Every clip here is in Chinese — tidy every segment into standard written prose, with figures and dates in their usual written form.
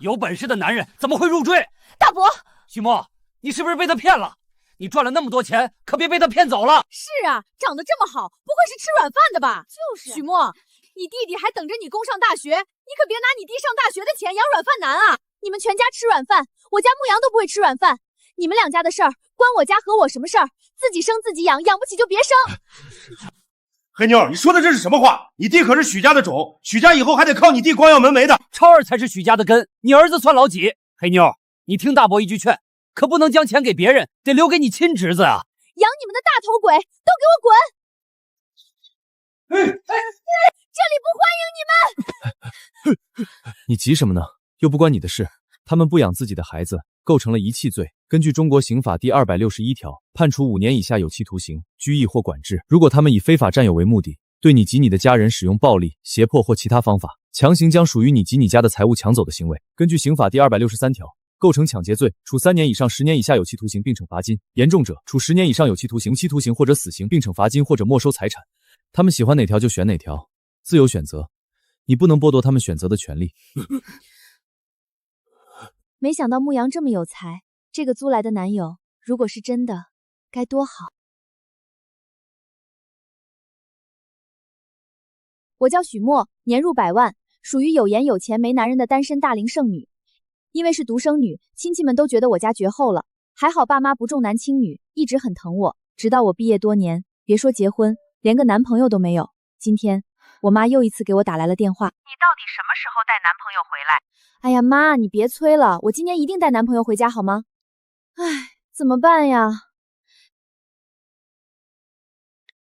有本事的男人怎么会入赘？大伯，许墨，你是不是被他骗了？你赚了那么多钱，可别被他骗走了。是啊，长得这么好，不会是吃软饭的吧？就是。许墨，你弟弟还等着你供上大学，你可别拿你弟上大学的钱养软饭男啊！你们全家吃软饭，我家牧羊都不会吃软饭。你们两家的事儿关我家和我什么事儿？自己生自己养，养不起就别生。黑妞，你说的这是什么话？你弟可是许家的种，许家以后还得靠你弟光耀门楣的。超儿才是许家的根，你儿子算老几？黑妞，你听大伯一句劝，可不能将钱给别人，得留给你亲侄子啊！养你们的大头鬼，都给我滚！这里不欢迎你们！你急什么呢？又不关你的事。他们不养自己的孩子，构成了遗弃罪。根据中国刑法第261条，判处5年以下有期徒刑、拘役或管制。如果他们以非法占有为目的，对你及你的家人使用暴力、胁迫或其他方法，强行将属于你及你家的财物抢走的行为，根据刑法第263条，构成抢劫罪，处3年以上10年以下有期徒刑并惩罚金，严重者处10年以上有期徒刑、或者死刑并惩罚金或者没收财产。他们喜欢哪条就选哪条，自由选择，你不能剥夺他们选择的权利。没想到牧羊这么有才，这个租来的男友，如果是真的，该多好。我叫许墨，年入100万，属于有颜有钱没男人的单身大龄剩女。因为是独生女，亲戚们都觉得我家绝后了。还好爸妈不重男轻女，一直很疼我。直到我毕业多年，别说结婚，连个男朋友都没有。今天我妈又一次给我打来了电话。你到底什么时候带男朋友回来？哎呀妈，你别催了，我今年一定带男朋友回家好吗？唉，怎么办呀？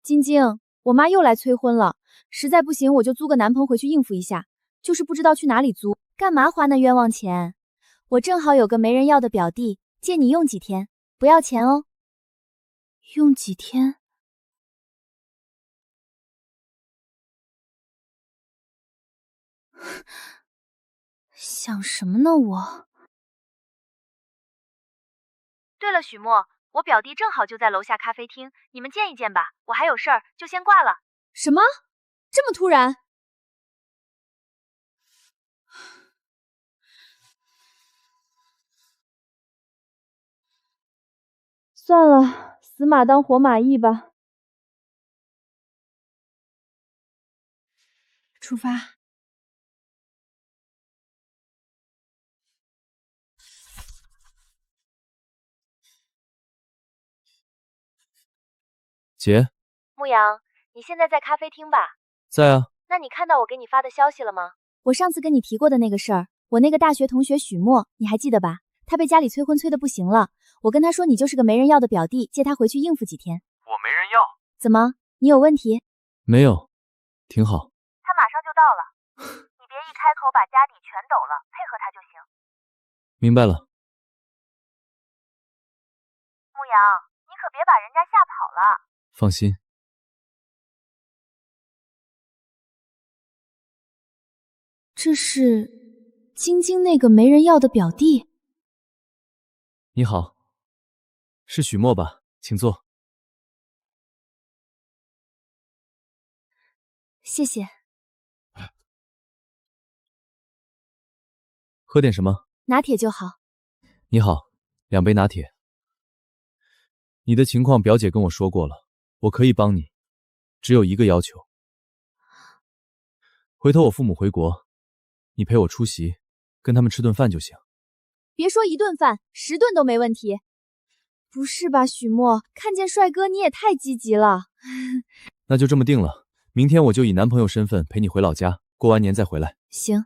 晶晶，我妈又来催婚了，实在不行我就租个男朋回去应付一下，就是不知道去哪里租，干嘛花那冤枉钱？我正好有个没人要的表弟，借你用几天，不要钱哦。用几天？想什么呢我？对了，许墨，我表弟正好就在楼下咖啡厅，你们见一见吧，我还有事儿，就先挂了。什么？这么突然？算了，死马当活马医吧。出发。姐，牧羊，你现在在咖啡厅吧？在啊。那你看到我给你发的消息了吗？我上次跟你提过的那个事儿，我那个大学同学许墨，你还记得吧？他被家里催婚催得不行了，我跟他说你就是个没人要的表弟，借他回去应付几天。我没人要。怎么？你有问题？没有，挺好。他马上就到了，你别一开口把家底全抖了，配合他就行。明白了。牧羊，你可别把人家吓跑了。放心。这是晶晶那个没人要的表弟。你好，是许墨吧？请坐。谢谢。喝点什么？拿铁就好。你好，2杯拿铁。你的情况表姐跟我说过了，我可以帮你，只有一个要求。回头我父母回国，你陪我出席，跟他们吃顿饭就行。别说1顿饭，10顿都没问题。不是吧，许墨，看见帅哥你也太积极了。那就这么定了，明天我就以男朋友身份陪你回老家，过完年再回来。行。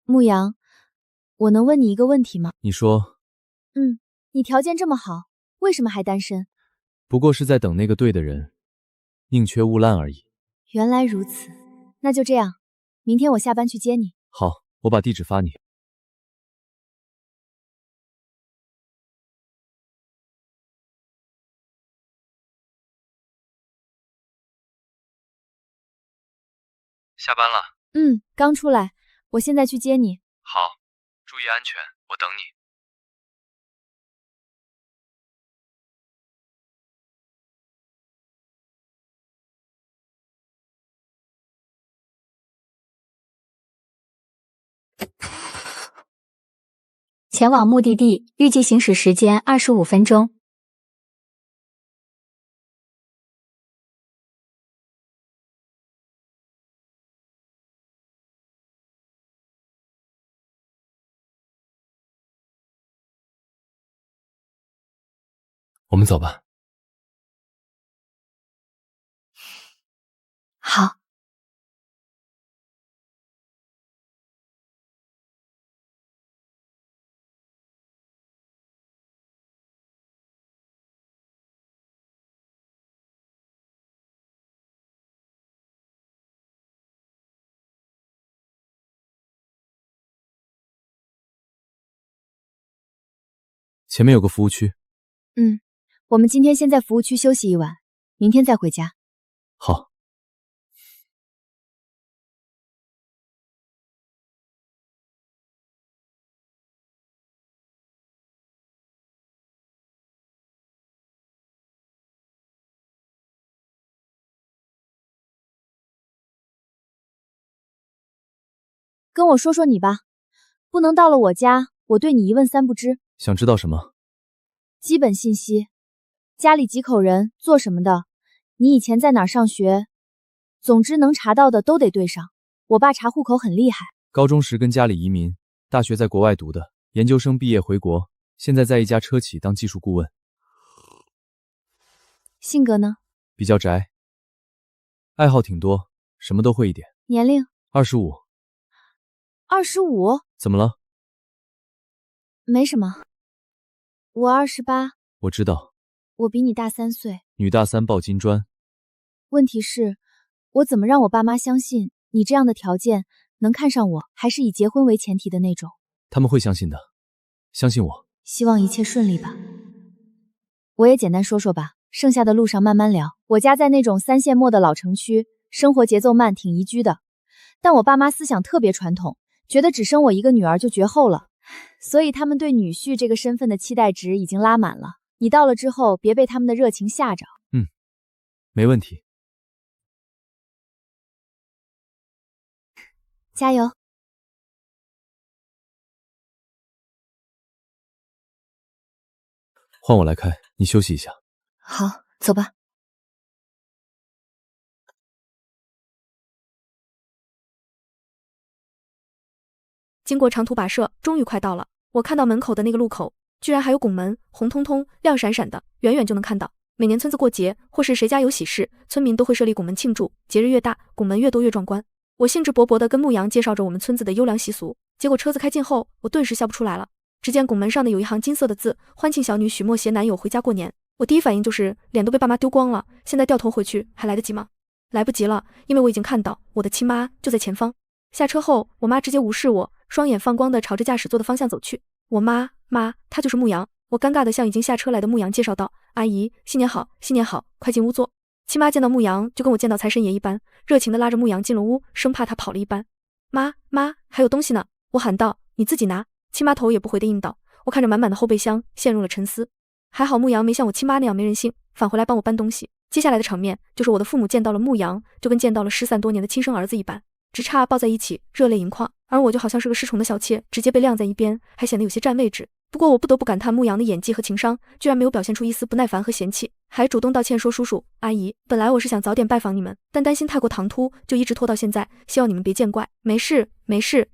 牧羊，我能问你一个问题吗？你说。你条件这么好，为什么还单身？不过是在等那个对的人，宁缺毋滥而已。原来如此，那就这样，明天我下班去接你。好，我把地址发你。下班了。刚出来，我现在去接你。好，注意安全，我等你。前往目的地，预计行驶时间25分钟。我们走吧。好。前面有个服务区。我们今天先在服务区休息一晚，明天再回家。好。跟我说说你吧，不能到了我家，我对你一问三不知。想知道什么？基本信息，家里几口人，做什么的，你以前在哪儿上学，总之能查到的都得对上。我爸查户口很厉害。高中时跟家里移民，大学在国外读的，研究生毕业回国，现在在一家车企当技术顾问。性格呢？比较宅，爱好挺多，什么都会一点。年龄25。25？怎么了？没什么。我28。我知道。我比你大3岁。女大三抱金砖。问题是，我怎么让我爸妈相信你这样的条件能看上我，还是以结婚为前提的那种？他们会相信的，相信我。希望一切顺利吧。我也简单说说吧，剩下的路上慢慢聊。我家在那种3线末的老城区，生活节奏慢，挺宜居的。但我爸妈思想特别传统，觉得只生我一个女儿就绝后了，所以他们对女婿这个身份的期待值已经拉满了。你到了之后，别被他们的热情吓着。没问题。加油。换我来开，你休息一下。好，走吧。经过长途跋涉，终于快到了。我看到门口的那个路口，居然还有拱门，红彤彤、亮闪闪的，远远就能看到。每年村子过节或是谁家有喜事，村民都会设立拱门庆祝。节日越大，拱门越多越壮观。我兴致勃勃地跟牧羊介绍着我们村子的优良习俗，结果车子开近后，我顿时笑不出来了。只见拱门上的有一行金色的字：欢庆小女许墨携男友回家过年。我第一反应就是脸都被爸妈丢光了，现在掉头回去还来得及吗？来不及了，因为我已经看到我的亲妈就在前方。下车后，我妈直接无视我，双眼放光地朝着驾驶座的方向走去。我妈，她就是牧羊。我尴尬地向已经下车来的牧羊介绍道：阿姨，新年好，新年好，快进屋坐。亲妈见到牧羊就跟我见到财神爷一般，热情地拉着牧羊进了屋，生怕他跑了一般。妈，还有东西呢，我喊道，你自己拿。亲妈头也不回地应道。我看着满满的后备箱，陷入了沉思。还好牧羊没像我亲妈那样没人性，返回来帮我搬东西。接下来的场面就是我的父母见到了牧羊，就跟见到了失散多年的亲生儿子一般，只差抱在一起，热泪盈眶。而我就好像是个失宠的小妾，直接被晾在一边，还显得有些占位置。不过我不得不感叹牧羊的演技和情商，居然没有表现出一丝不耐烦和嫌弃，还主动道歉说：叔叔阿姨，本来我是想早点拜访你们，但担心太过唐突，就一直拖到现在，希望你们别见怪。没事，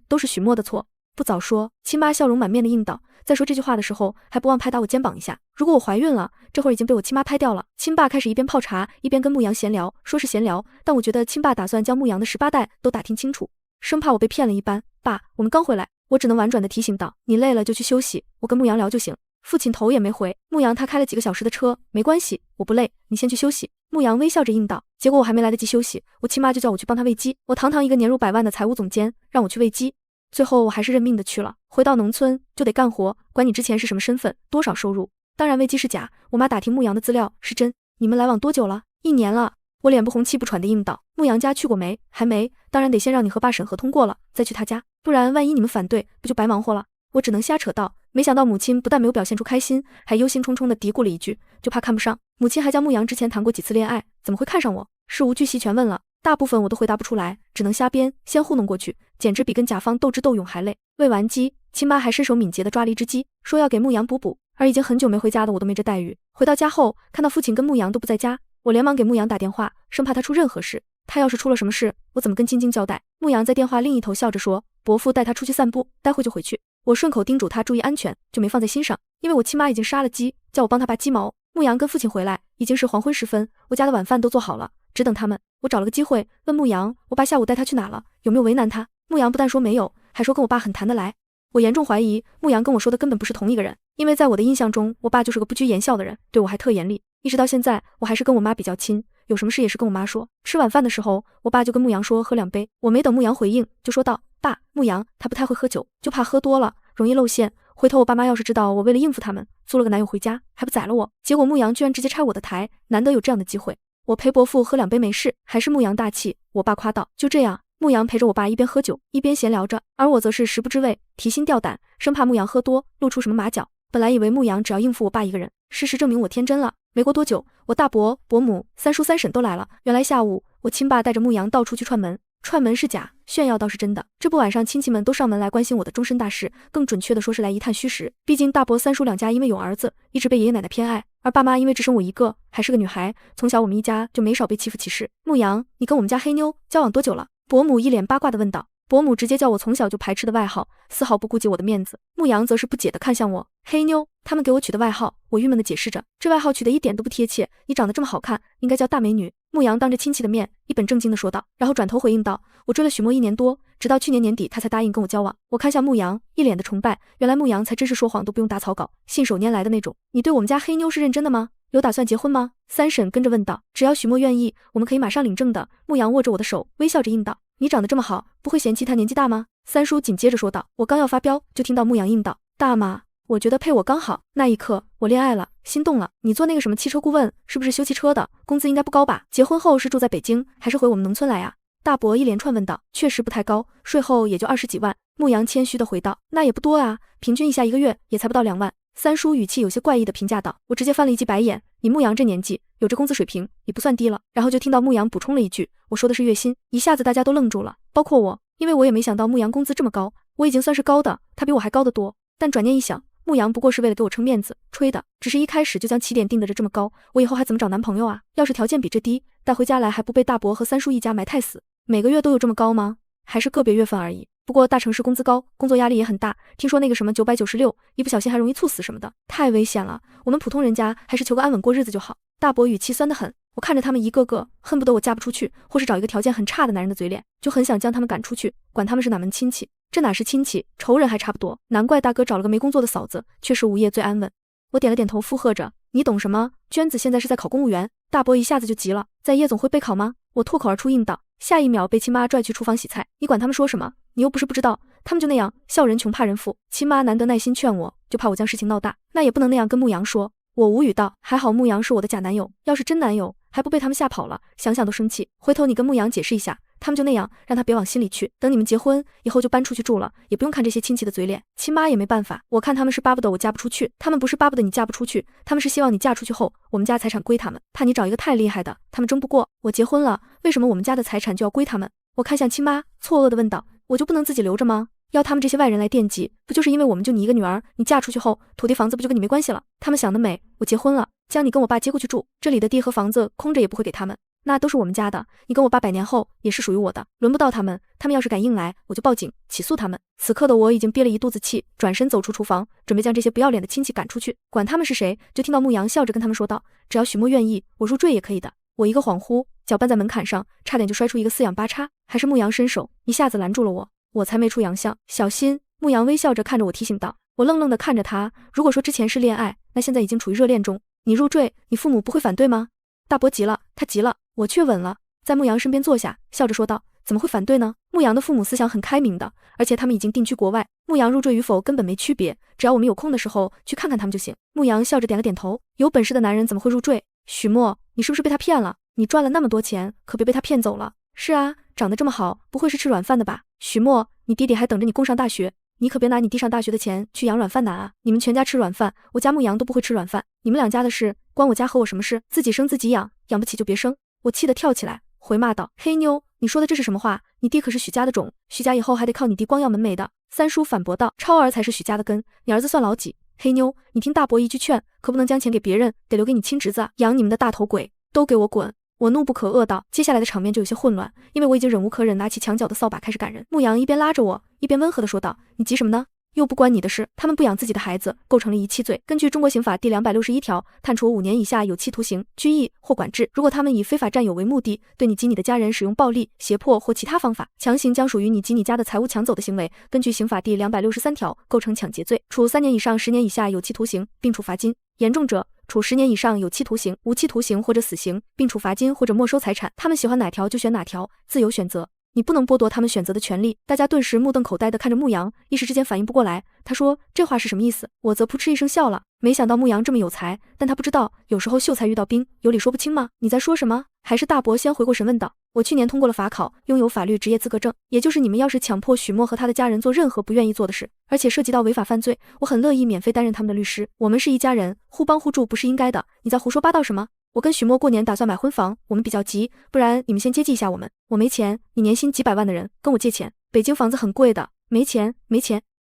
都是许墨的错。不早说。亲妈笑容满面的应道。在说这句话的时候，还不忘拍打我肩膀一下。如果我怀孕了，这会儿已经被我亲妈拍掉了。亲爸开始一边泡茶一边跟牧羊闲聊，说是闲聊，但我觉得亲爸打算将牧羊的18代都打听清楚，生怕我被骗了一般。爸，我们刚回来。我只能婉转地提醒道，你累了就去休息，我跟牧羊聊就行。父亲头也没回。牧羊他开了几个小时的车，没关系，我不累，你先去休息。牧羊微笑着应道。结果我还没来得及休息，我亲妈就叫我去帮她喂鸡。我堂堂一个年入100万的财务总监，让我去喂鸡。最后我还是认命的去了。回到农村就得干活，管你之前是什么身份，多少收入。当然喂鸡是假，我妈打听牧羊的资料是真。你们来往多久了？1年了。我脸不红气不喘的应道。牧羊家去过没？还没，当然得先让你和爸审核通过了，再去他家，不然万一你们反对，不就白忙活了？我只能瞎扯道。没想到母亲不但没有表现出开心，还忧心忡忡地嘀咕了一句，就怕看不上。母亲还将牧羊之前谈过几次恋爱，怎么会看上我？事无巨细全问了，大部分我都回答不出来，只能瞎编，先糊弄过去，简直比跟甲方斗智斗勇还累。喂完鸡，亲妈还身手敏捷地抓了一只鸡，说要给牧羊补补。而已经很久没回家的我都没这待遇。回到家后，看到父亲跟牧羊都不在家，我连忙给牧羊打电话，生怕他出任何事。他要是出了什么事，我怎么跟晶晶交代？牧羊在电话另一头笑着说，伯父带他出去散步，待会就回去。我顺口叮嘱他注意安全，就没放在心上，因为我亲妈已经杀了鸡，叫我帮他拔鸡毛。牧羊跟父亲回来，已经是黄昏时分，我家的晚饭都做好了，只等他们。我找了个机会问牧羊，我爸下午带他去哪了，有没有为难他？牧羊不但说没有，还说跟我爸很谈得来。我严重怀疑牧羊跟我说的根本不是同一个人，因为在我的印象中，我爸就是个不拘言笑的人，对我还特严厉。一直到现在，我还是跟我妈比较亲，有什么事也是跟我妈说。吃晚饭的时候，我爸就跟牧羊说喝2杯，我没等牧羊回应，就说道：爸，牧羊他不太会喝酒，就怕喝多了容易露馅。回头我爸妈要是知道我为了应付他们租了个男友回家，还不宰了我？结果牧羊居然直接拆我的台，难得有这样的机会。我陪伯父喝2杯没事，还是牧羊大气。我爸夸道：就这样。牧羊陪着我爸一边喝酒一边闲聊着，而我则是食不知味，提心吊胆，生怕牧羊喝多露出什么马脚。本来以为牧羊只要应付我爸一个人，事实证明我天真了。没过多久，我大伯、伯母、三叔、三婶都来了。原来下午我亲爸带着牧羊到处去串门，串门是假，炫耀倒是真的。这不晚上亲戚们都上门来关心我的终身大事，更准确的说是来一探虚实。毕竟大伯、三叔两家因为有儿子，一直被爷爷奶奶偏爱，而爸妈因为只生我一个，还是个女孩，从小我们一家就没少被欺负歧视。牧羊，你跟我们家黑妞交往多久了？伯母一脸八卦地问道。伯母直接叫我从小就排斥的外号，丝毫不顾及我的面子。牧羊则是不解地看向我，黑妞，他们给我取的外号。我郁闷地解释着，这外号取得一点都不贴切，你长得这么好看，应该叫大美女。牧羊当着亲戚的面一本正经地说道，然后转头回应道，我追了许墨1年多，直到去年年底他才答应跟我交往。我看向牧羊，一脸的崇拜，原来牧羊才真是说谎都不用打草稿，信手拈来的那种。你对我们家黑妞是认真的吗？有打算结婚吗？三婶跟着问道。只要许墨愿意，我们可以马上领证的。牧羊握着我的手，微笑着应道。你长得这么好，不会嫌弃他年纪大吗？三叔紧接着说道。我刚要发飙，就听到牧羊应道，大吗？我觉得配我刚好。那一刻，我恋爱了，心动了。你做那个什么汽车顾问，是不是修汽车的？工资应该不高吧？结婚后是住在北京，还是回我们农村来啊？大伯一连串问道。确实不太高，税后也就20几万。牧羊谦虚的回道。那也不多啊，平均一下1个月也才不到2万。三叔语气有些怪异的评价道。我直接翻了一记白眼，你牧羊这年纪有这工资水平也不算低了。然后就听到牧羊补充了一句，我说的是月薪。一下子大家都愣住了，包括我，因为我也没想到牧羊工资这么高，我已经算是高的，他比我还高得多。但转念一想，牧羊不过是为了给我撑面子吹的，只是一开始就将起点定得着这么高，我以后还怎么找男朋友啊？要是条件比这低，带回家来还不被大伯和三叔一家埋汰死？每个月都有这么高吗？还是个别月份而已？不过大城市工资高，工作压力也很大，听说那个什么996，一不小心还容易猝死什么的，太危险了。我们普通人家还是求个安稳过日子就好。大伯语气酸得很，我看着他们一个个恨不得我嫁不出去，或是找一个条件很差的男人的嘴脸，就很想将他们赶出去，管他们是哪门亲戚。这哪是亲戚，仇人还差不多。难怪大哥找了个没工作的嫂子，确实无业最安稳。我点了点头附和着，你懂什么？娟子现在是在考公务员。大伯一下子就急了，在夜总会备考吗？我脱口而出应道，下一秒被亲妈拽去厨房洗菜。你管他们说什么？你又不是不知道，他们就那样，笑人穷怕人富。亲妈难得耐心劝我，就怕我将事情闹大，那也不能那样跟牧羊说。我无语道，还好牧羊是我的假男友，要是真男友，还不被他们吓跑了，想想都生气。回头你跟牧羊解释一下，他们就那样，让他别往心里去。等你们结婚以后就搬出去住了，也不用看这些亲戚的嘴脸。亲妈也没办法，我看他们是巴不得我嫁不出去，他们不是巴不得你嫁不出去，他们是希望你嫁出去后，我们家财产归他们，怕你找一个太厉害的，他们争不过。我结婚了，为什么我们家的财产就要归他们？我看向亲妈，错愕地问道，我就不能自己留着吗？要他们这些外人来惦记，不就是因为我们就你一个女儿，你嫁出去后，土地房子不就跟你没关系了？他们想得美，我结婚了，将你跟我爸接过去住，这里的地和房子空着也不会给他们，那都是我们家的，你跟我爸100年后也是属于我的，轮不到他们，他们要是敢硬来，我就报警起诉他们。此刻的我已经憋了一肚子气，转身走出厨房，准备将这些不要脸的亲戚赶出去，管他们是谁。就听到牧羊笑着跟他们说道，只要许墨愿意，我入赘也可以的。我一个恍惚，脚绊在门槛上，差点就摔出一个4仰8叉，还是牧羊伸手一下子拦住了我，我才没出洋相，小心。牧羊微笑着看着我提醒道。我愣愣地看着他，如果说之前是恋爱，那现在已经处于热恋中。你入赘，你父母不会反对吗？大伯急了，他急了，我却稳了，在牧羊身边坐下，笑着说道，怎么会反对呢？牧羊的父母思想很开明的，而且他们已经定居国外，牧羊入赘与否根本没区别，只要我们有空的时候去看看他们就行。牧羊笑着点了点头，有本事的男人怎么会入赘？许墨，你是不是被他骗了？你赚了那么多钱，可别被他骗走了。是啊，长得这么好，不会是吃软饭的吧？许墨，你弟弟还等着你供上大学，你可别拿你弟上大学的钱去养软饭男啊！你们全家吃软饭，我家牧羊都不会吃软饭，你们两家的事关我家和我什么事？自己生自己养，养不起就别生。我气得跳起来，回骂道，黑妞，你说的这是什么话？你弟可是许家的种，许家以后还得靠你弟光耀门楣的，三叔反驳道：“超儿才是许家的根，你儿子算老几？黑妞，你听大伯一句劝，可不能将钱给别人，得留给你亲侄子啊！养你们的大头鬼，都给我滚！”我怒不可遏道。接下来的场面就有些混乱，因为我已经忍无可忍，拿起墙角的扫把开始赶人。牧羊一边拉着我，一边温和地说道：“你急什么呢？又不关你的事，他们不养自己的孩子，构成了遗弃罪。根据中国刑法第261条，判处5年以下有期徒刑、拘役或管制。如果他们以非法占有为目的，对你及你的家人使用暴力、胁迫或其他方法，强行将属于你及你家的财物抢走的行为，根据刑法第263条，构成抢劫罪，处3年以上10年以下有期徒刑，并处罚金；严重者，处10年以上有期徒刑、无期徒刑或者死刑，并处罚金或者没收财产。他们喜欢哪条就选哪条，自由选择。你不能剥夺他们选择的权利。”大家顿时目瞪口呆地看着牧羊，一时之间反应不过来。他说这话是什么意思？我则扑哧一声笑了。没想到牧羊这么有才，但他不知道，有时候秀才遇到兵，有理说不清吗？你在说什么？还是大伯先回过神问道。我去年通过了法考，拥有法律职业资格证，也就是你们要是强迫许墨和他的家人做任何不愿意做的事，而且涉及到违法犯罪，我很乐意免费担任他们的律师。我们是一家人，互帮互助不是应该的？你在胡说八道什么？我跟许墨过年打算买婚房，我们比较急，不然你们先接济一下我们。我没钱，你年薪几百万的人跟我借钱，北京房子很贵的，没钱。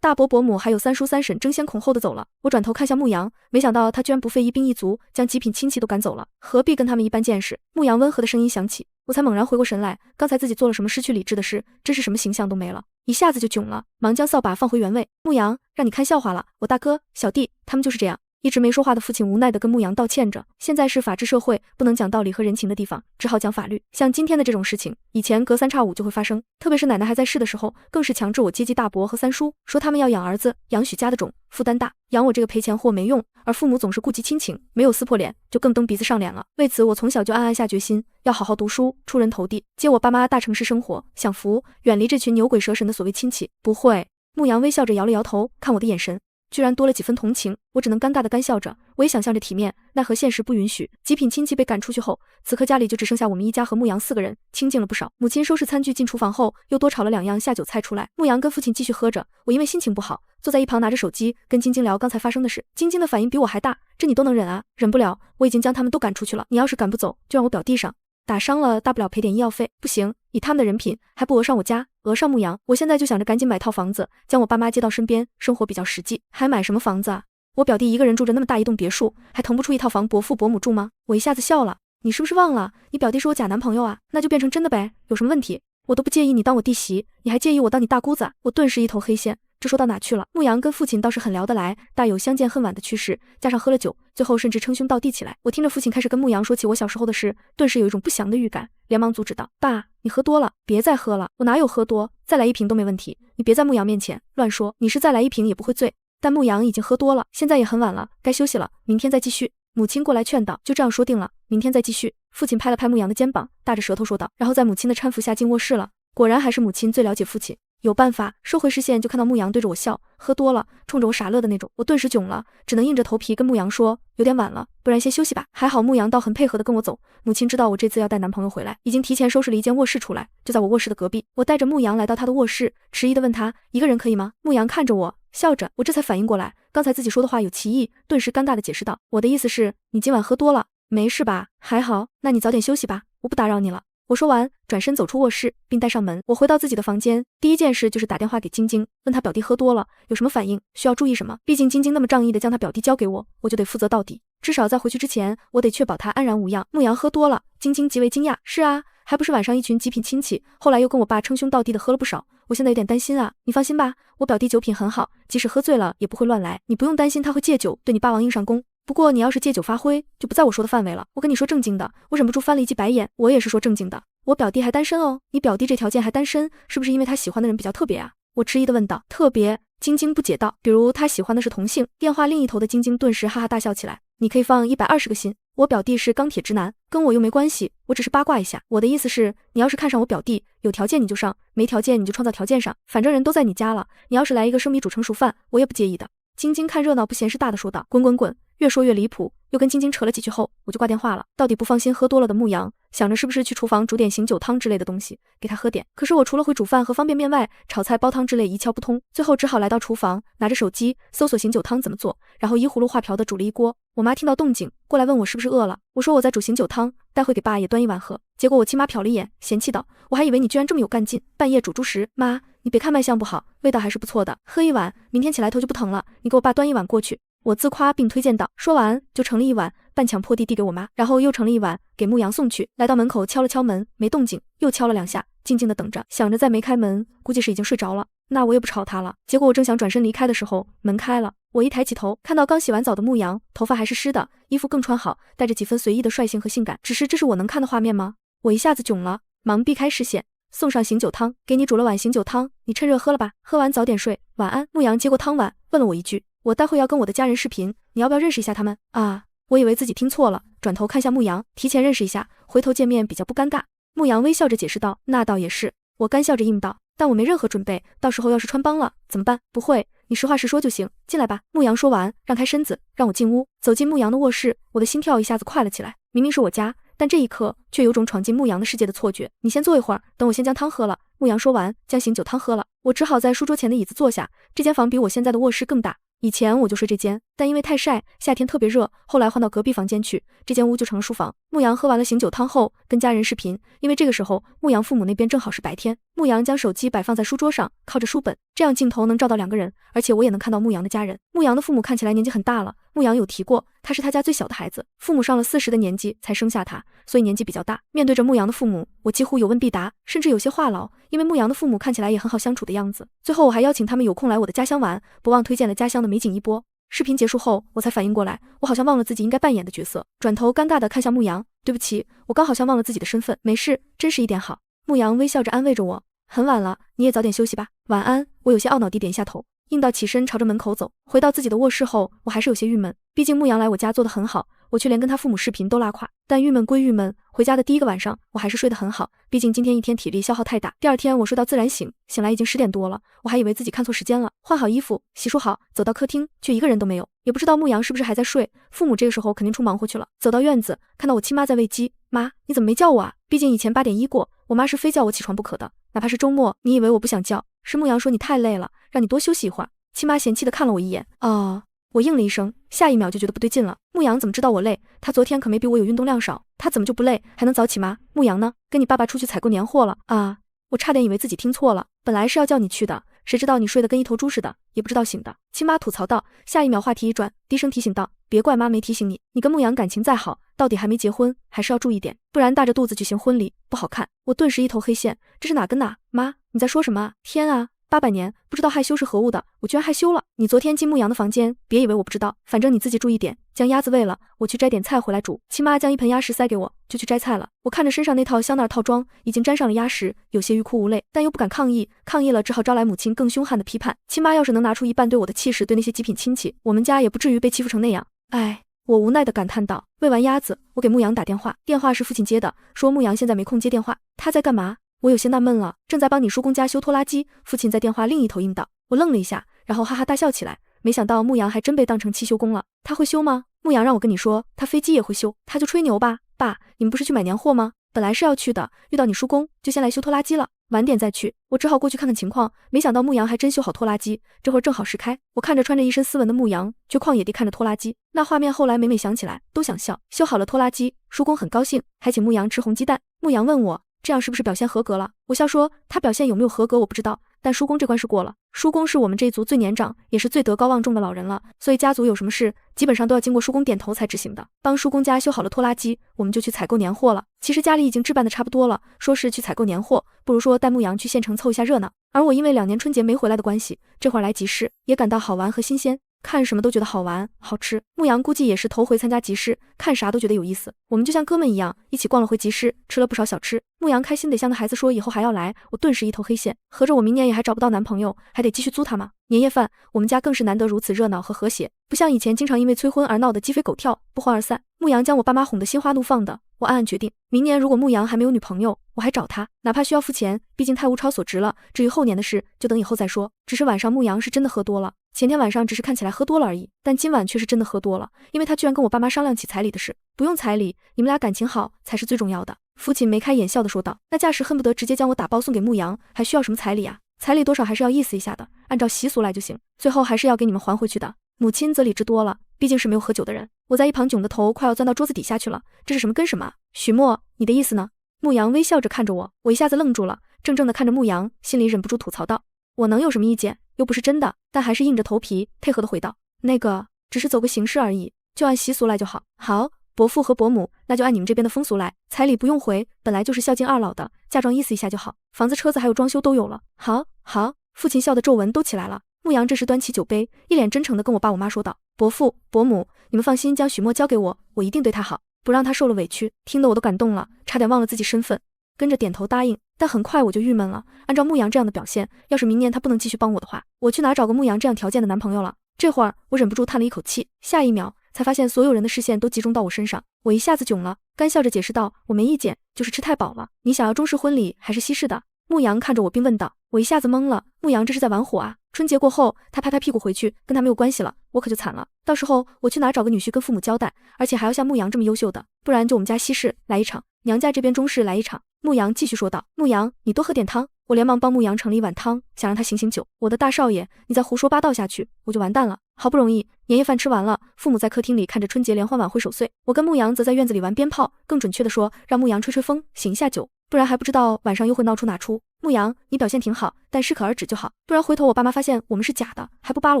大伯伯母还有三叔三婶争先恐后的走了。我转头看向牧羊，没想到他居然不费一兵一卒，将极品亲戚都赶走了，何必跟他们一般见识？牧羊温和的声音响起，我才猛然回过神来，刚才自己做了什么失去理智的事，真是什么形象都没了，一下子就囧了，忙将扫把放回原位。牧羊，让你看笑话了，我大哥、小弟他们就是这样。一直没说话的父亲无奈地跟牧羊道歉着，现在是法治社会，不能讲道理和人情的地方，只好讲法律。像今天的这种事情，以前隔3差5就会发生，特别是奶奶还在世的时候，更是强制我接济大伯和三叔，说他们要养儿子，养许家的种，负担大，养我这个赔钱货没用，而父母总是顾及亲情，没有撕破脸，就更蹬鼻子上脸了。为此，我从小就暗暗下决心，要好好读书，出人头地，接我爸妈大城市生活，享福，远离这群牛鬼蛇神的所谓亲戚。不会。牧羊微笑着摇了摇头，看我的眼神居然多了几分同情，我只能尴尬地干笑着。我也想象着体面，奈何现实不允许。极品亲戚被赶出去后，此刻家里就只剩下我们一家和牧羊4个人，清静了不少。母亲收拾餐具进厨房后，又多炒了2样下酒菜出来。牧羊跟父亲继续喝着，我因为心情不好，坐在一旁拿着手机跟晶晶聊刚才发生的事。晶晶的反应比我还大，这你都能忍啊？忍不了，我已经将他们都赶出去了。你要是赶不走，就让我表弟上。打伤了，大不了赔点医药费。不行，以他们的人品，还不讹上我家，讹上牧羊。我现在就想着赶紧买套房子，将我爸妈接到身边，生活比较实际。还买什么房子啊？我表弟一个人住着那么大一栋别墅，还腾不出一套房伯父伯母住吗？我一下子笑了。你是不是忘了，你表弟是我假男朋友啊？那就变成真的呗，有什么问题？我都不介意你当我弟媳，你还介意我当你大姑子啊？我顿时一头黑线。这说到哪去了？牧羊跟父亲倒是很聊得来，大有相见恨晚的趋势，加上喝了酒，最后甚至称兄道弟起来。我听着父亲开始跟牧羊说起我小时候的事，顿时有一种不祥的预感，连忙阻止道：“爸，你喝多了，别再喝了。我哪有喝多，再来1瓶都没问题。你别在牧羊面前乱说，你是再来1瓶也不会醉。”但牧羊已经喝多了，现在也很晚了，该休息了，明天再继续。母亲过来劝道：“就这样说定了，明天再继续。”父亲拍了拍牧羊的肩膀，大着舌头说道，然后在母亲的搀扶下进卧室了。果然还是母亲最了解父亲。有办法，收回视线就看到牧羊对着我笑，喝多了，冲着我傻乐的那种。我顿时囧了，只能硬着头皮跟牧羊说，有点晚了，不然先休息吧。还好牧羊倒很配合的跟我走。母亲知道我这次要带男朋友回来，已经提前收拾了一间卧室出来，就在我卧室的隔壁。我带着牧羊来到他的卧室，迟疑的问他，一个人可以吗？牧羊看着我，笑着，我这才反应过来，刚才自己说的话有歧义，顿时尴尬的解释道，我的意思是，你今晚喝多了，没事吧？还好，那你早点休息吧，我不打扰你了。我说完，转身走出卧室，并带上门。我回到自己的房间，第一件事就是打电话给晶晶，问他表弟喝多了有什么反应，需要注意什么。毕竟晶晶那么仗义的将他表弟交给我，我就得负责到底。至少在回去之前，我得确保他安然无恙。牧羊喝多了，晶晶极为惊讶。是啊，还不是晚上一群极品亲戚，后来又跟我爸称兄道弟的喝了不少。我现在有点担心啊。你放心吧，我表弟酒品很好，即使喝醉了也不会乱来，你不用担心他会借酒对你霸王硬上弓。不过你要是借酒发挥，就不在我说的范围了。我跟你说正经的，我忍不住翻了一记白眼。我也是说正经的，我表弟还单身哦。你表弟这条件还单身，是不是因为他喜欢的人比较特别啊？我迟疑地问道。特别？晶晶不解道，比如他喜欢的是同性。电话另一头的晶晶顿时哈哈大笑起来。你可以放120个心，我表弟是钢铁直男，跟我又没关系，我只是八卦一下。我的意思是，你要是看上我表弟，有条件你就上，没条件你就创造条件上，反正人都在你家了，你要是来一个生米煮成熟饭，我也不介意的。晶晶看热闹不嫌事大的说道。滚滚滚，越说越离谱。又跟晶晶扯了几句后，我就挂电话了。到底不放心喝多了的牧羊，想着是不是去厨房煮点醒酒汤之类的东西给他喝点。可是我除了会煮饭和方便面外，炒菜煲汤之类一窍不通。最后只好来到厨房，拿着手机搜索醒酒汤怎么做，然后依葫芦画瓢的煮了一锅。我妈听到动静过来问我是不是饿了，我说我在煮醒酒汤，待会给爸也端一碗喝。结果我亲妈瞟了一眼，嫌弃道，我还以为你居然这么有干劲，半夜煮猪食。妈，你别看卖相不好，味道还是不错的，喝一碗，明天起来头就不疼了。你给我爸端一碗过去。我自夸并推荐道，说完就盛了一碗，半抢破地递给我妈，然后又盛了一碗给牧羊送去。来到门口敲了敲门，没动静，又敲了2下，静静的等着，想着再没开门，估计是已经睡着了，那我也不吵他了。结果我正想转身离开的时候，门开了，我一抬起头，看到刚洗完澡的牧羊，头发还是湿的，衣服更穿好，带着几分随意的率性和性感。只是这是我能看的画面吗？我一下子囧了，忙避开视线。送上醒酒汤，给你煮了碗醒酒汤，你趁热喝了吧，喝完早点睡，晚安。牧羊接过汤碗，问了我一句，我待会要跟我的家人视频，你要不要认识一下他们啊？我以为自己听错了，转头看向牧羊，提前认识一下，回头见面比较不尴尬。牧羊微笑着解释道，那倒也是。我干笑着应道，但我没任何准备，到时候要是穿帮了怎么办？不会，你实话实说就行，进来吧。牧羊说完，让开身子，让我进屋。走进牧羊的卧室，我的心跳一下子快了起来，明明是我家，但这一刻却有种闯进牧羊的世界的错觉。你先坐一会儿，等我先将汤喝了。牧羊说完，将醒酒汤喝了。我只好在书桌前的椅子坐下。这间房比我现在的卧室更大，以前我就睡这间，但因为太晒，夏天特别热，后来换到隔壁房间去，这间屋就成了书房。牧羊喝完了醒酒汤后，跟家人视频，因为这个时候牧羊父母那边正好是白天。牧羊将手机摆放在书桌上，靠着书本，这样镜头能照到2个人，而且我也能看到牧羊的家人。牧羊的父母看起来年纪很大了，牧羊有提过，他是他家最小的孩子，父母上了40的年纪才生下他，所以年纪比较大。面对着牧羊的父母，我几乎有问必答，甚至有些话痨，因为牧羊的父母看起来也很好相处的样子。最后我还邀请他们有空来我的家乡玩，不忘推荐了家乡的美景一波。视频结束后，我才反应过来，我好像忘了自己应该扮演的角色，转头尴尬地看向牧羊，对不起，我刚好像忘了自己的身份，没事，真是一点好。牧羊微笑着安慰着我，很晚了，你也早点休息吧，晚安。我有些懊恼地点下头，硬到起身朝着门口走。回到自己的卧室后，我还是有些郁闷，毕竟牧羊来我家做得很好，我却连跟他父母视频都拉胯。但郁闷归郁闷，回家的第1个晚上，我还是睡得很好，毕竟今天一天体力消耗太大。第2天我睡到自然醒，醒来已经10点多了，我还以为自己看错时间了。换好衣服，洗漱好，走到客厅，却一个人都没有，也不知道牧羊是不是还在睡，父母这个时候肯定出忙活去了。走到院子，看到我亲妈在喂鸡，妈，你怎么没叫我啊？毕竟以前8点1过，我妈是非叫我起床不可的，哪怕是周末。你以为我不想叫，是牧羊说你太累了，让你多休息一会儿。亲妈嫌弃地看了我一眼，哦。我应了一声，下一秒就觉得不对劲了。牧羊怎么知道我累？他昨天可没比我有运动量少，他怎么就不累，还能早起吗？牧羊呢？跟你爸爸出去采购年货了啊！我差点以为自己听错了，本来是要叫你去的，谁知道你睡得跟一头猪似的，也不知道醒的。亲妈吐槽道，下一秒话题一转，低声提醒道，别怪妈没提醒你，你跟牧羊感情再好，到底还没结婚，还是要注意点，不然大着肚子举行婚礼不好看。我顿时一头黑线，这是哪跟哪？妈，你在说什么啊？天啊！800年不知道害羞是何物的，我居然害羞了。你昨天进牧羊的房间，别以为我不知道，反正你自己注意点。将鸭子喂了，我去摘点菜回来煮。亲妈将一盆鸭食塞给我，就去摘菜了。我看着身上那套香奈儿套装，已经沾上了鸭食，有些欲哭无泪，但又不敢抗议，抗议了只好招来母亲更凶悍的批判。亲妈要是能拿出一半对我的气势，对那些极品亲戚，我们家也不至于被欺负成那样。唉。我无奈地感叹道。喂完鸭子，我给牧羊打电话，电话是父亲接的，说牧羊现在没空接电话。他在干嘛？我有些纳闷了，正在帮你叔公家修拖拉机。父亲在电话另一头应道。我愣了一下，然后哈哈大笑起来。没想到牧羊还真被当成汽修工了。他会修吗？牧羊让我跟你说，他飞机也会修，他就吹牛吧。爸，你们不是去买年货吗？本来是要去的，遇到你叔公，就先来修拖拉机了，晚点再去。我只好过去看看情况，没想到牧羊还真修好拖拉机，这会儿正好时开。我看着穿着一身斯文的牧羊，却旷野地看着拖拉机，那画面后来每每想起来都想笑。修好了拖拉机，叔公很高兴，还请牧羊吃红鸡蛋。牧羊问我，这样是不是表现合格了？我笑说，他表现有没有合格我不知道，但叔公这关是过了。叔公是我们这一族最年长，也是最德高望重的老人了，所以家族有什么事，基本上都要经过叔公点头才执行的。帮叔公家修好了拖拉机，我们就去采购年货了。其实家里已经置办的差不多了，说是去采购年货，不如说带牧羊去县城凑一下热闹。而我因为2年春节没回来的关系，这会儿来集市，也感到好玩和新鲜。看什么都觉得好玩好吃，牧羊估计也是头回参加集市，看啥都觉得有意思。我们就像哥们一样，一起逛了回集市，吃了不少小吃。牧羊开心得像个孩子说以后还要来，我顿时一头黑线，合着我明年也还找不到男朋友，还得继续租他吗？年夜饭我们家更是难得如此热闹和和谐，不像以前经常因为催婚而闹得鸡飞狗跳，不欢而散。牧羊将我爸妈哄得心花怒放的，我暗暗决定，明年如果牧羊还没有女朋友，我还找他，哪怕需要付钱，毕竟太物超所值了。至于后年的事，就等以后再说。只是晚上牧羊是真的喝多了，前天晚上只是看起来喝多了而已，但今晚却是真的喝多了，因为他居然跟我爸妈商量起彩礼的事。不用彩礼，你们俩感情好才是最重要的。父亲眉开眼笑地说道，那架势恨不得直接将我打包送给牧羊，还需要什么彩礼啊？彩礼多少还是要意思一下的，按照习俗来就行，最后还是要给你们还回去的。母亲则理智多了，毕竟是没有喝酒的人。我在一旁囧的头快要钻到桌子底下去了，这是什么跟什么？许墨，你的意思呢？牧羊微笑着看着我，我一下子愣住了，怔怔地看着牧羊，心里忍不住吐槽道，我能有什么意见？又不是真的，但还是硬着头皮配合的回道：那个，只是走个形式而已，就按习俗来就好。好，伯父和伯母，那就按你们这边的风俗来，彩礼不用回，本来就是孝敬二老的，嫁妆意思一下就好，房子车子还有装修都有了。好，好，父亲笑的皱纹都起来了。牧阳这时端起酒杯，一脸真诚的跟我爸我妈说道：伯父伯母，你们放心，将许墨交给我，我一定对他好，不让他受了委屈。听得我都感动了，差点忘了自己身份，跟着点头答应。但很快我就郁闷了，按照牧阳这样的表现，要是明年他不能继续帮我的话，我去哪找个牧阳这样条件的男朋友了？这会儿我忍不住叹了一口气，下一秒才发现所有人的视线都集中到我身上，我一下子囧了，干笑着解释道：我没意见，就是吃太饱了。你想要中式婚礼还是西式的？牧阳看着我并问道。我一下子懵了，牧阳这是在玩火啊？春节过后他拍拍屁股回去，跟他没有关系了，我可就惨了。到时候我去哪找个女婿跟父母交代？而且还要像牧阳这么优秀的，不然就我们家西式来一场，娘家这边中式来一场。牧阳继续说道。牧阳，你多喝点汤。我连忙帮牧阳盛了一碗汤，想让他醒醒酒。我的大少爷，你再胡说八道下去，我就完蛋了。好不容易年夜饭吃完了，父母在客厅里看着春节联欢晚会守岁，我跟牧阳则在院子里玩鞭炮，更准确的说，让牧阳吹吹风，醒一下酒，不然还不知道晚上又会闹出哪出。牧阳，你表现挺好，但适可而止就好，不然回头我爸妈发现我们是假的，还不扒了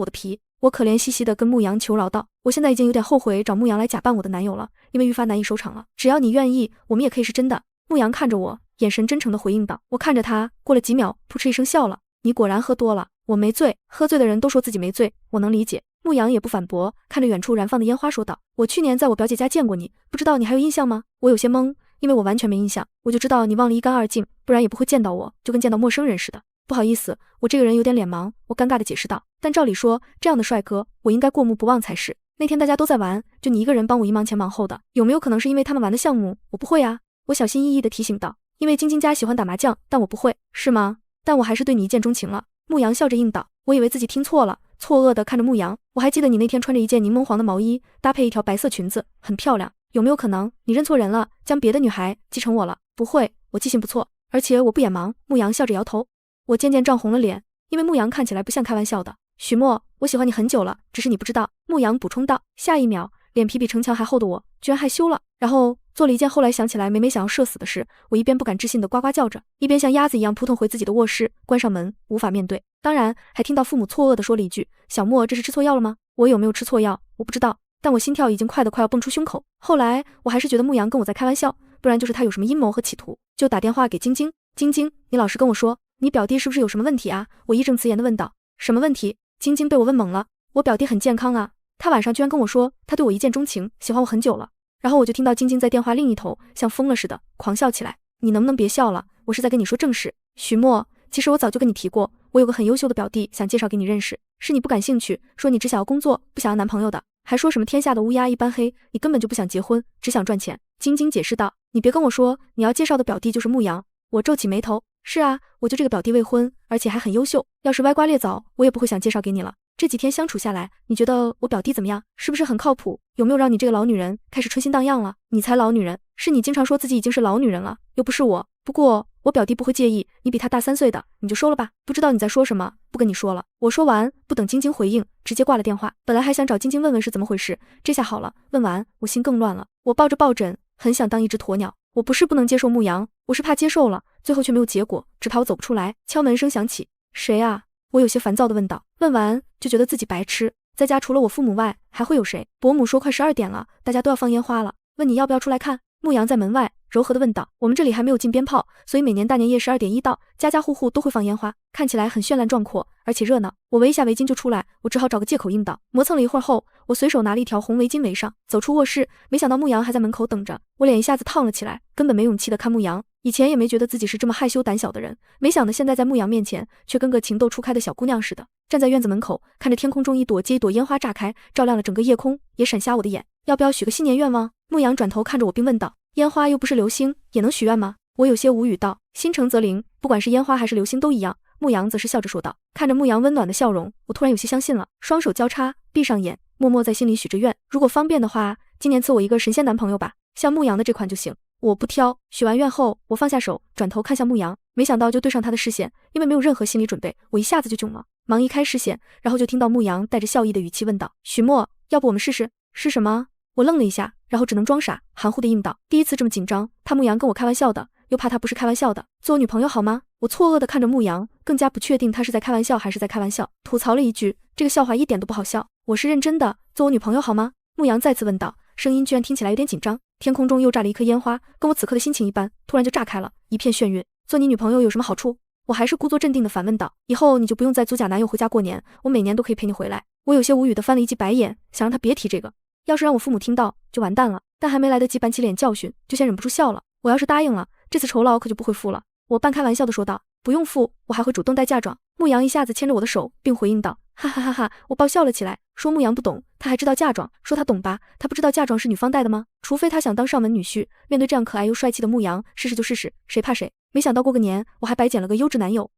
我的皮。我可怜兮兮的跟牧阳求饶道，我现在已经有点后悔找牧阳来假扮我的男友了，因为愈发难以收场了。只要你愿意，我们也可以是真的。牧阳看着我，眼神真诚的回应道。我看着他，过了几秒，扑哧一声笑了。你果然喝多了。我没醉，喝醉的人都说自己没醉，我能理解。牧阳也不反驳，看着远处燃放的烟花说道，我去年在我表姐家见过你，不知道你还有印象吗？我有些懵，因为我完全没印象，我就知道你忘了一干二净，不然也不会见到我，就跟见到陌生人似的。不好意思，我这个人有点脸盲，我尴尬的解释道。但照理说，这样的帅哥，我应该过目不忘才是。那天大家都在玩，就你一个人帮我一忙前忙后的，有没有可能是因为他们玩的项目我不会啊？我小心翼翼的提醒道。因为晶晶家喜欢打麻将，但我不会，是吗？但我还是对你一见钟情了。牧阳笑着应道。我以为自己听错了，错愕的看着牧阳。我还记得你那天穿着一件柠檬黄的毛衣，搭配一条白色裙子，很漂亮。有没有可能你认错人了，将别的女孩继承我了？不会，我记性不错，而且我不眼盲。牧阳笑着摇头。我渐渐涨红了脸，因为牧阳看起来不像开玩笑的。许墨，我喜欢你很久了，只是你不知道。牧阳补充道。下一秒，脸皮比城墙还厚的我居然害羞了，然后做了一件后来想起来每每想要社死的事。我一边不敢置信的呱呱叫着，一边像鸭子一样扑腾回自己的卧室，关上门，无法面对。当然还听到父母错愕的说了一句，小莫这是吃错药了吗？我有没有吃错药我不知道，但我心跳已经快要蹦出胸口。后来我还是觉得牧阳跟我在开玩笑，不然就是他有什么阴谋和企图，就打电话给晶晶。晶晶，你老实跟我说，你表弟是不是有什么问题啊？我义正辞严的问道。什么问题？晶晶被我问懵了。我表弟很健康啊，他晚上居然跟我说他对我一见钟情，喜欢我很久了。然后我就听到晶晶在电话另一头像疯了似的狂笑起来。你能不能别笑了，我是在跟你说正事。许墨，其实我早就跟你提过，我有个很优秀的表弟想介绍给你认识，是你不感兴趣，说你只想要工作不想要男朋友的，还说什么天下的乌鸦一般黑，你根本就不想结婚，只想赚钱。晶晶解释道。你别跟我说你要介绍的表弟就是牧阳。我皱起眉头。是啊，我就这个表弟未婚，而且还很优秀，要是歪瓜裂枣我也不会想介绍给你了。这几天相处下来，你觉得我表弟怎么样？是不是很靠谱？有没有让你这个老女人开始春心荡漾了？你才老女人，是你经常说自己已经是老女人了，又不是我。不过我表弟不会介意，你比他大3岁的，你就收了吧。不知道你在说什么，不跟你说了。我说完，不等晶晶回应，直接挂了电话。本来还想找晶晶问问是怎么回事，这下好了，问完我心更乱了。我抱着抱枕，很想当一只鸵鸟。我不是不能接受牧阳，我是怕接受了，最后却没有结果，只怕我走不出来。敲门声响起。谁啊？我有些烦躁地问道。问完就觉得自己白痴，在家除了我父母外还会有谁？伯母说快12点了，大家都要放烟花了，问你要不要出来看。牧阳在门外柔和地问道。我们这里还没有禁鞭炮，所以每年大年夜12点一到，家家户户都会放烟花，看起来很绚烂壮阔，而且热闹。我围一下围巾就出来，我只好找个借口应道。磨蹭了一会儿后，我随手拿了一条红围巾围上，走出卧室，没想到牧阳还在门口等着。我脸一下子烫了起来，根本没勇气地看牧阳。以前也没觉得自己是这么害羞胆小的人，没想到现在在牧阳面前却跟个情窦初开的小姑娘似的，站在院子门口，看着天空中一朵接一朵烟花炸开，照亮了整个夜空，也闪瞎我的眼。要不要许个新年愿望？牧阳转头看着我并问道。烟花又不是流星，也能许愿吗？我有些无语道。心诚则灵，不管是烟花还是流星都一样。牧阳则是笑着说道。看着牧阳温暖的笑容，我突然有些相信了，双手交叉，闭上眼，默默在心里许着愿。如果方便的话，今年赐我一个神仙男朋友吧，像牧阳的这款就行。我不挑。许完愿后，我放下手，转头看向牧阳，没想到就对上他的视线，因为没有任何心理准备，我一下子就囧了，忙移开视线，然后就听到牧阳带着笑意的语气问道。许墨，要不我们试试？是什么？我愣了一下，然后只能装傻，含糊的应道。第一次这么紧张，怕牧阳跟我开玩笑的，又怕他不是开玩笑的，做我女朋友好吗？我错愕地看着牧羊，更加不确定他是在开玩笑还是在开玩笑，吐槽了一句：“这个笑话一点都不好笑，我是认真的，做我女朋友好吗？”牧羊再次问道，声音居然听起来有点紧张。天空中又炸了一颗烟花，跟我此刻的心情一般，突然就炸开了，一片眩晕。做你女朋友有什么好处？我还是故作镇定地反问道。以后你就不用再租假男友回家过年，我每年都可以陪你回来。我有些无语地翻了一记白眼，想让他别提这个。要是让我父母听到，就完蛋了。但还没来得及板起脸教训，就先忍不住笑了。我要是答应了，这次酬劳可就不会付了。我半开玩笑地说道，不用付，我还会主动带嫁妆。牧羊一下子牵着我的手，并回应道，哈哈哈哈！我爆笑了起来，说牧羊不懂，他还知道嫁妆，说他懂吧？他不知道嫁妆是女方带的吗？除非他想当上门女婿。面对这样可爱又帅气的牧羊，试试就试试，谁怕谁？没想到过个年，我还白捡了个优质男友。